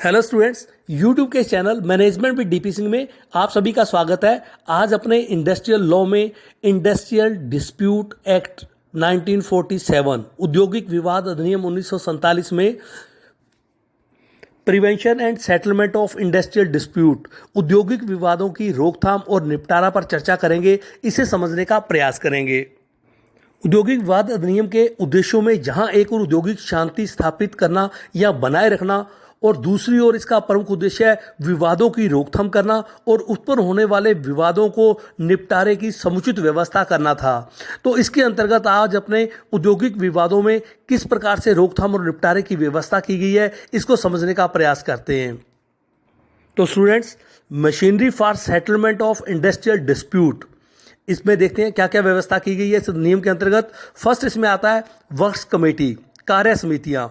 Hello students, YouTube के channel management with DP Singh में आप सभी का स्वागत है। आज अपने इंडस्ट्रियल लॉ में इंडस्ट्रियल डिस्प्यूट एक्ट 1947 औद्योगिक विवाद अधिनियम 1947 में prevention and settlement of industrial dispute औद्योगिक विवादों की रोकथाम और निपटारा पर चर्चा करेंगे। इसे समझने का प्रयास करेंगे। औद्योगिक विवाद अधिनियम के उद्देश्यों में जहां एक और औद्योगिक शांति स्थापित करना या बनाए रखना और दूसरी ओर इसका प्रमुख उद्देश्य है विवादों की रोकथाम करना और उत्पन्न होने वाले विवादों को निपटारे की समुचित व्यवस्था करना था। तो इसके अंतर्गत आज अपने औद्योगिक विवादों में किस प्रकार से रोकथाम और निपटारे की व्यवस्था की गई है, इसको समझने का प्रयास करते हैं। तो students, machinery for settlement of industrial dispute, इसमें देखते हैं क्या क्या व्यवस्था की गई है इस नियम के अंतर्गत। फर्स्ट इसमें आता है वर्क्स कमेटी, कार्य समितियां।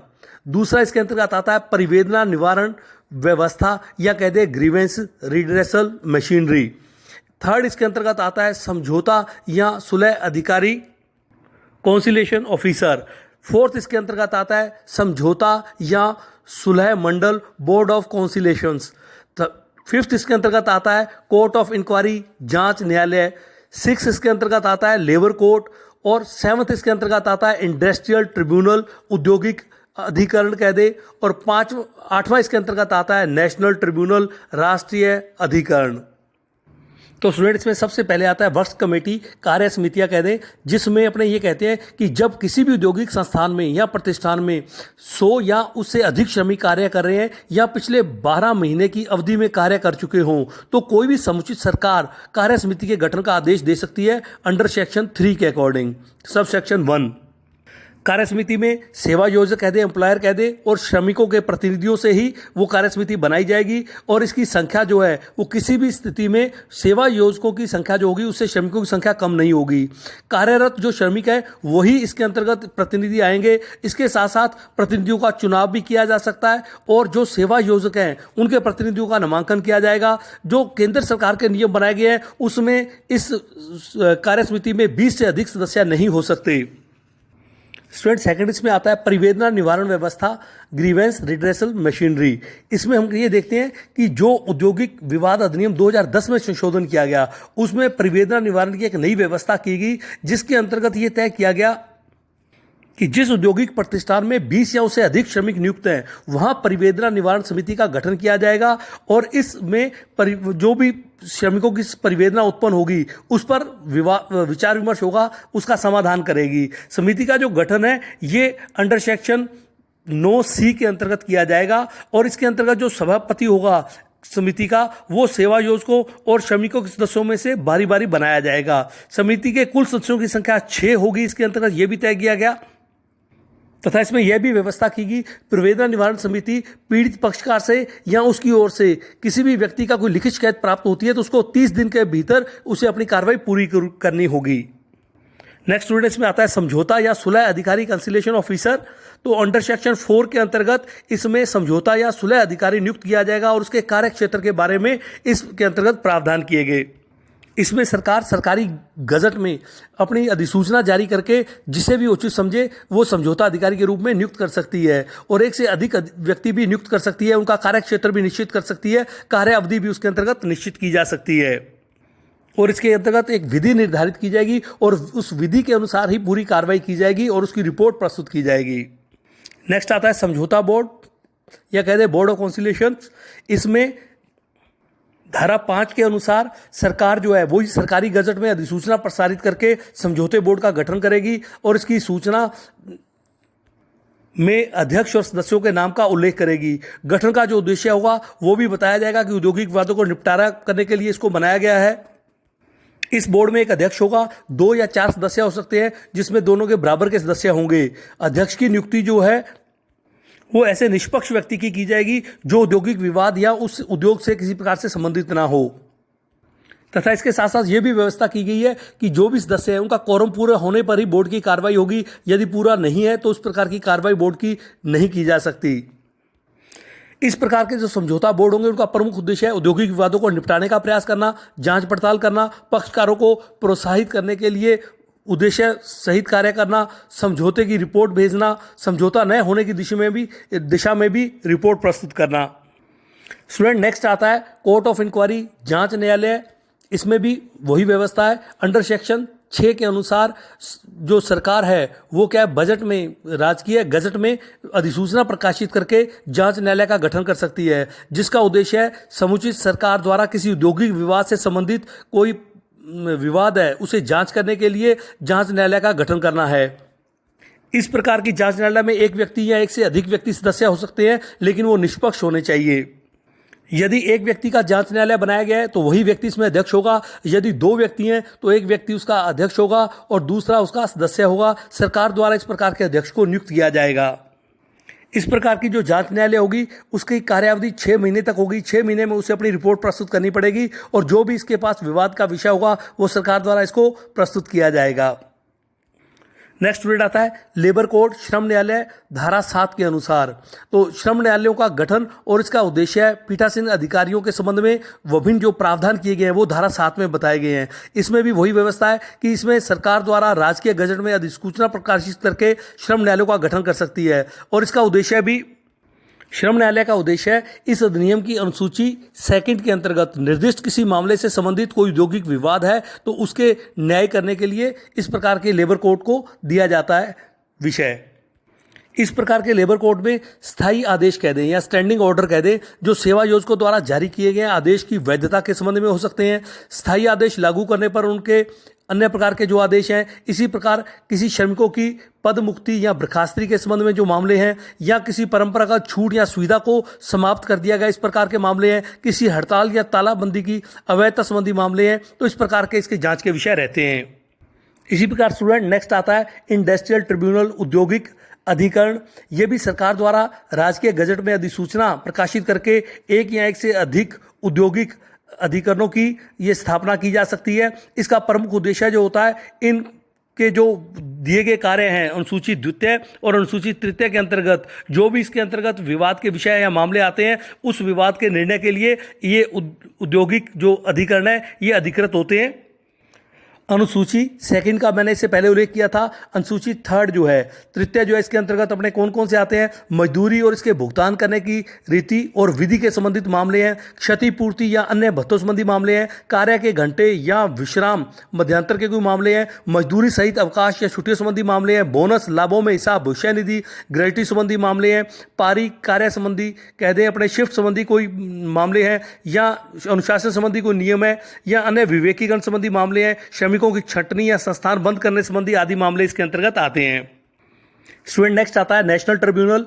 दूसरा इसके अंतर्गत आता है परिवेदना निवारण व्यवस्था या कह दे ग्रीवेंस रिड्रेसल मशीनरी। थर्ड इसके अंतर्गत आता है समझौता या सुलह अधिकारी, कॉन्सिलेशन ऑफिसर। फोर्थ इसके अंतर्गत आता है समझौता या सुलह मंडल, बोर्ड ऑफ कॉन्सिलेशंस। फिफ्थ इसके अंतर्गत आता है कोर्ट ऑफ इंक्वायरी, जांच न्यायालय। सिक्स इसके अंतर्गत आता है लेबर कोर्ट। और सेवंथ इसके अंतर्गत आता है इंडस्ट्रियल ट्रिब्यूनल, औद्योगिक अधिकरण कह दे। और आठवां इसके अंतर्गत आता है नेशनल ट्रिब्यूनल, राष्ट्रीय अधिकरण। तो स्टूडेंट, इसमें सबसे पहले आता है वर्क्स कमेटी, कार्य समितियां कह दें, जिसमें अपने ये कहते हैं कि जब किसी भी औद्योगिक संस्थान में या प्रतिष्ठान में 100 या उससे अधिक श्रमिक कार्य कर रहे हैं या पिछले 12 महीने की अवधि में कार्य कर चुके हों, तो कोई भी समुचित सरकार कार्य समिति के गठन का आदेश दे सकती है अंडर सेक्शन 3 के अकॉर्डिंग। सब सेक्शन 1 कार्य समिति में सेवा योजक कह दे, एम्प्लॉयर कह दे, और श्रमिकों के प्रतिनिधियों से ही वो कार्य समिति बनाई जाएगी। और इसकी संख्या जो है वो किसी भी स्थिति में सेवा योजकों की संख्या जो होगी उससे श्रमिकों की संख्या कम नहीं होगी। कार्यरत जो श्रमिक है वही इसके अंतर्गत प्रतिनिधि आएंगे। इसके साथ साथ प्रतिनिधियों का चुनाव भी किया जा सकता है और जो सेवा योजक हैं उनके प्रतिनिधियों का नामांकन किया जाएगा। जो केंद्र सरकार के नियम बनाए गए हैं उसमें इस कार्य समिति में 20 से अधिक सदस्य नहीं हो सकते। स्टूडेंट, सेकंड इसमें आता है परिवेदना निवारण व्यवस्था, ग्रीवेंस रिड्रेसल मशीनरी। इसमें हम ये देखते हैं कि जो औद्योगिक विवाद अधिनियम 2010 में संशोधन किया गया उसमें परिवेदना निवारण की एक नई व्यवस्था की गई, जिसके अंतर्गत ये तय किया गया कि जिस औद्योगिक प्रतिष्ठान में 20 या उससे अधिक श्रमिक नियुक्त हैं वहां परिवेदना निवारण समिति का गठन किया जाएगा और इसमें जो भी श्रमिकों की परिवेदना उत्पन्न होगी उस पर विचार विमर्श होगा, उसका समाधान करेगी। समिति का जो गठन है ये अंडर सेक्शन 9C के अंतर्गत किया जाएगा और इसके अंतर्गत जो सभापति होगा समिति का वो सेवा योजकों और श्रमिकों के सदस्यों में से बारी बारी बनाया जाएगा। समिति के कुल सदस्यों की संख्या 6 होगी। इसके अंतर्गत ये भी तय किया गया तथा इसमें यह भी व्यवस्था की गई परिवेदना निवारण समिति पीड़ित पक्षकार से या उसकी ओर से किसी भी व्यक्ति का कोई लिखित शिकायत प्राप्त होती है तो उसको 30 दिन के भीतर उसे अपनी कार्रवाई पूरी करनी होगी। नेक्स्ट स्टूडेंट, इसमें आता है समझौता या सुलह अधिकारी, कंसिलेशन ऑफिसर। तो अंडर सेक्शन 4 के अंतर्गत इसमें समझौता या सुलह अधिकारी नियुक्त किया जाएगा और उसके कार्य क्षेत्र के बारे में इसके अंतर्गत प्रावधान किए गए। इसमें सरकार सरकारी गजट में अपनी अधिसूचना जारी करके जिसे भी उचित समझे वो समझौता अधिकारी के रूप में नियुक्त कर सकती है और एक से अधिक व्यक्ति भी नियुक्त कर सकती है। उनका कार्य क्षेत्र भी निश्चित कर सकती है, कार्य अवधि भी उसके अंतर्गत निश्चित की जा सकती है और इसके अंतर्गत एक विधि निर्धारित की जाएगी और उस विधि के अनुसार ही पूरी कार्रवाई की जाएगी और उसकी रिपोर्ट प्रस्तुत की जाएगी। नेक्स्ट आता है समझौता बोर्ड या कह दे बोर्ड ऑफ कॉन्सिलेशन। इसमें धारा 5 के अनुसार सरकार जो है वही सरकारी गजट में अधिसूचना प्रसारित करके समझौते बोर्ड का गठन करेगी और इसकी सूचना में अध्यक्ष और सदस्यों के नाम का उल्लेख करेगी। गठन का जो उद्देश्य होगा वो भी बताया जाएगा कि औद्योगिक विवादों को निपटारा करने के लिए इसको बनाया गया है। इस बोर्ड में एक अध्यक्ष होगा, 2 या 4 सदस्य हो सकते हैं जिसमें दोनों के बराबर के सदस्य होंगे। अध्यक्ष की नियुक्ति जो है वो ऐसे निष्पक्ष व्यक्ति की जाएगी जो औद्योगिक विवाद या उस उद्योग से किसी प्रकार से संबंधित ना हो। तथा इसके साथ साथ ये भी व्यवस्था की गई है कि जो भी सदस्य है उनका कोरम पूरा होने पर ही बोर्ड की कार्रवाई होगी। यदि पूरा नहीं है तो उस प्रकार की कार्रवाई बोर्ड की नहीं की जा सकती। इस प्रकार के जो समझौता बोर्ड होंगे उनका प्रमुख उद्देश्य है औद्योगिक विवादों को निपटाने का प्रयास करना, जांच पड़ताल करना, पक्षकारों को प्रोत्साहित करने के लिए उद्देश्य सहित कार्य करना, समझौते की रिपोर्ट भेजना, समझौता न होने की दिशा में भी रिपोर्ट प्रस्तुत करना। स्टूडेंट नेक्स्ट आता है कोर्ट ऑफ इंक्वायरी, जांच न्यायालय। इसमें भी वही व्यवस्था है। अंडर सेक्शन 6 के अनुसार जो सरकार है वो क्या है, बजट में, राजकीय गजट में अधिसूचना प्रकाशित करके जांच न्यायालय का गठन कर सकती है, जिसका उद्देश्य है समुचित सरकार द्वारा किसी औद्योगिक विवाद से संबंधित कोई विवाद है उसे जांच करने के लिए जांच न्यायालय का गठन करना है। इस प्रकार की जांच न्यायालय में एक व्यक्ति या एक से अधिक व्यक्ति सदस्य हो सकते हैं, लेकिन वो निष्पक्ष होने चाहिए। यदि एक व्यक्ति का जांच न्यायालय बनाया गया है तो वही व्यक्ति इसमें अध्यक्ष होगा। यदि 2 व्यक्ति हैं तो एक व्यक्ति उसका अध्यक्ष होगा और दूसरा उसका सदस्य होगा। सरकार द्वारा इस प्रकार के अध्यक्ष को नियुक्त किया जाएगा। इस प्रकार की जो जांच न्यायालय होगी उसकी कार्यावधि 6 महीने तक होगी। 6 महीने में उसे अपनी रिपोर्ट प्रस्तुत करनी पड़ेगी और जो भी इसके पास विवाद का विषय होगा वो सरकार द्वारा इसको प्रस्तुत किया जाएगा। नेक्स्ट स्टूडेंट आता है लेबर कोड, श्रम न्यायालय, धारा 7 के अनुसार। तो श्रम न्यायालयों का गठन और इसका उद्देश्य है पीठासीन अधिकारियों के संबंध में विभिन्न जो प्रावधान किए गए हैं वो धारा 7 में बताए गए हैं। इसमें भी वही व्यवस्था है कि इसमें सरकार द्वारा राजकीय गजट में अधिसूचना प्रकाशित करके श्रम न्यायालयों का गठन कर सकती है और इसका उद्देश्य भी, श्रम न्यायालय का उद्देश्य है इस अधिनियम की अनुसूची 2 के अंतर्गत निर्दिष्ट किसी मामले से संबंधित कोई औद्योगिक विवाद है तो उसके न्याय करने के लिए इस प्रकार के लेबर कोड को दिया जाता है विषय। इस प्रकार के लेबर कोड में स्थायी आदेश कह दें या स्टैंडिंग ऑर्डर कह दें जो सेवा योजकों द्वारा जारी किए गए आदेश की वैधता के संबंध में हो सकते हैं। स्थायी आदेश लागू करने पर उनके अन्य प्रकार के जो आदेश हैं, इसी प्रकार किसी श्रमिकों की पद मुक्ति या बर्खास्तगी के संबंध में जो मामले हैं या किसी परंपरागत छूट या सुविधा को समाप्त कर दिया गया इस प्रकार के मामले हैं, किसी हड़ताल या तालाबंदी की अवैधता संबंधी मामले हैं, तो इस प्रकार के इसके जांच के विषय रहते हैं। इसी प्रकार स्टूडेंट नेक्स्ट आता है इंडस्ट्रियल ट्रिब्यूनल, औद्योगिक अधिकरण। ये भी सरकार द्वारा राजकीय गजट में अधिसूचना प्रकाशित करके एक या एक से अधिक औद्योगिक अधिकरणों की ये स्थापना की जा सकती है। इसका प्रमुख उद्देश्य जो होता है, इन के जो दिए गए कार्य हैं अनुसूचित द्वितीय और अनुसूचित तृतीय के अंतर्गत जो भी इसके अंतर्गत विवाद के विषय या मामले आते हैं उस विवाद के निर्णय के लिए ये औद्योगिक जो अधिकरण है ये अधिकृत होते हैं। अनुसूची 2 का मैंने इससे पहले उल्लेख किया था। अनुसूची 3 जो है, तृतीय जो है, इसके अंतर्गत अपने कौन कौन से आते हैं, मजदूरी और इसके भुगतान करने की रीति और विधि के संबंधित मामले हैं, क्षतिपूर्ति या अन्य भत्तों संबंधी मामले हैं, कार्य के घंटे या विश्राम मध्यांतर के कोई मामले हैं, मजदूरी सहित अवकाश या छुट्टियों संबंधी मामले हैं, बोनस लाभों में हिसाब भविष्य निधि ग्रेच्युटी संबंधी मामले हैं, पारी कार्य संबंधी कह दें अपने शिफ्ट संबंधी कोई मामले हैं, या अनुशासन संबंधी कोई नियम है, या अन्य विवेकीकरण संबंधी मामले हैं, श्रमिकों की छंटनी या संस्थान बंद करने संबंधी आदि मामले इसके अंतर्गत आते हैं। स्टूडेंट नेक्स्ट आता है नेशनल ट्रिब्यूनल।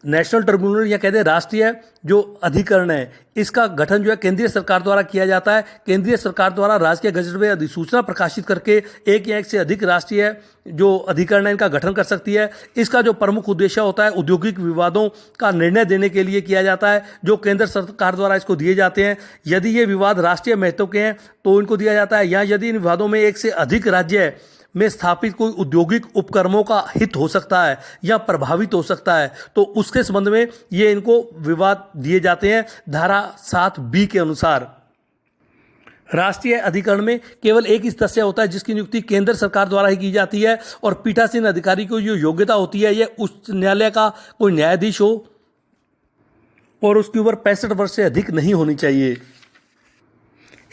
नेशनल ट्रिब्यूनल या कहते हैं राष्ट्रीय जो अधिकरण है, इसका गठन जो है केंद्रीय सरकार द्वारा किया जाता है। केंद्रीय सरकार द्वारा राजकीय गजट में अधिसूचना प्रकाशित करके एक या एक से अधिक राष्ट्रीय जो अधिकरण है इनका गठन कर सकती है। इसका जो प्रमुख उद्देश्य होता है औद्योगिक विवादों का निर्णय देने के लिए किया जाता है, जो केंद्र सरकार द्वारा इसको दिए जाते हैं। यदि ये विवाद राष्ट्रीय महत्व के हैं तो इनको दिया जाता है, या यदि इन विवादों में एक से अधिक राज्य में स्थापित कोई औद्योगिक उपक्रमों का हित हो सकता है या प्रभावित हो सकता है तो उसके संबंध में ये इनको विवाद दिए जाते हैं धारा 7B के अनुसार। राष्ट्रीय अधिकरण में केवल एक ही सदस्य होता है जिसकी नियुक्ति केंद्र सरकार द्वारा ही की जाती है, और पीठासीन अधिकारी को जो योग्यता होती है ये उच्च न्यायालय का कोई न्यायाधीश हो और उसकी उम्र 65 वर्ष से अधिक नहीं होनी चाहिए।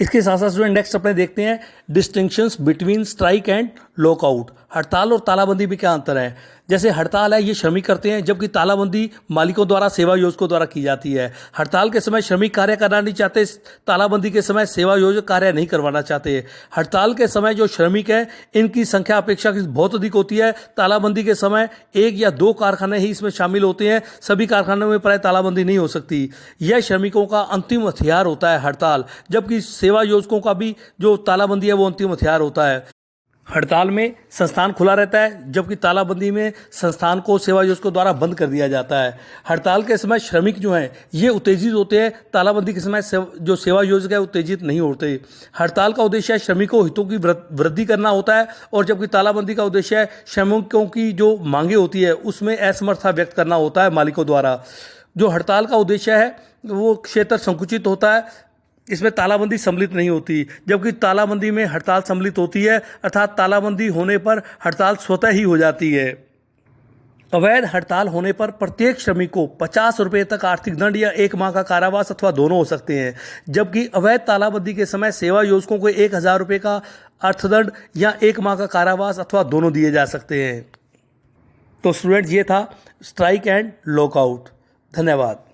इसके साथ साथ स्टूडेंट नेक्स्ट अपने देखते हैं distinctions between strike and lockout. हड़ताल और तालाबंदी में क्या अंतर है। जैसे हड़ताल है ये श्रमिक करते हैं, जबकि तालाबंदी मालिकों द्वारा, सेवा योजकों द्वारा की जाती है। हड़ताल के समय श्रमिक कार्य करना नहीं चाहते, तालाबंदी के समय सेवा योजक कार्य नहीं करवाना चाहते। हड़ताल के समय जो श्रमिक हैं इनकी संख्या अपेक्षाकृत बहुत अधिक होती है। तालाबंदी के समय 1 या 2 कारखाने ही इसमें शामिल होते हैं, सभी कारखानों में प्राय तालाबंदी नहीं हो सकती। यह श्रमिकों का अंतिम हथियार होता है हड़ताल, जबकि सेवा योजकों का भी जो तालाबंदी है वो अंतिम हथियार होता है। हड़ताल में संस्थान खुला रहता है, जबकि तालाबंदी में संस्थान को सेवा योजकों द्वारा बंद कर दिया जाता है। हड़ताल के समय श्रमिक जो हैं ये उत्तेजित होते हैं, तालाबंदी के समय जो सेवा योजक है उत्तेजित नहीं होते। हड़ताल का उद्देश्य है श्रमिकों हितों की वृद्धि करना होता है, और जबकि तालाबंदी का उद्देश्य है श्रमिकों की जो मांगे होती है उसमें असमर्थता व्यक्त करना होता है मालिकों द्वारा। जो हड़ताल का उद्देश्य है वो क्षेत्र संकुचित होता है, इसमें तालाबंदी सम्मिलित नहीं होती, जबकि तालाबंदी में हड़ताल सम्मिलित होती है, अर्थात तालाबंदी होने पर हड़ताल स्वतः ही हो जाती है। अवैध हड़ताल होने पर प्रत्येक श्रमिक को 50 रुपये तक आर्थिक दंड या 1 माह का कारावास अथवा दोनों हो सकते हैं, जबकि अवैध तालाबंदी के समय सेवा योजकों को 1,000 रुपये का अर्थदंड या 1 माह का कारावास अथवा दोनों दिए जा सकते हैं। तो स्टूडेंट्स, ये था स्ट्राइक एंड लॉकआउट। धन्यवाद।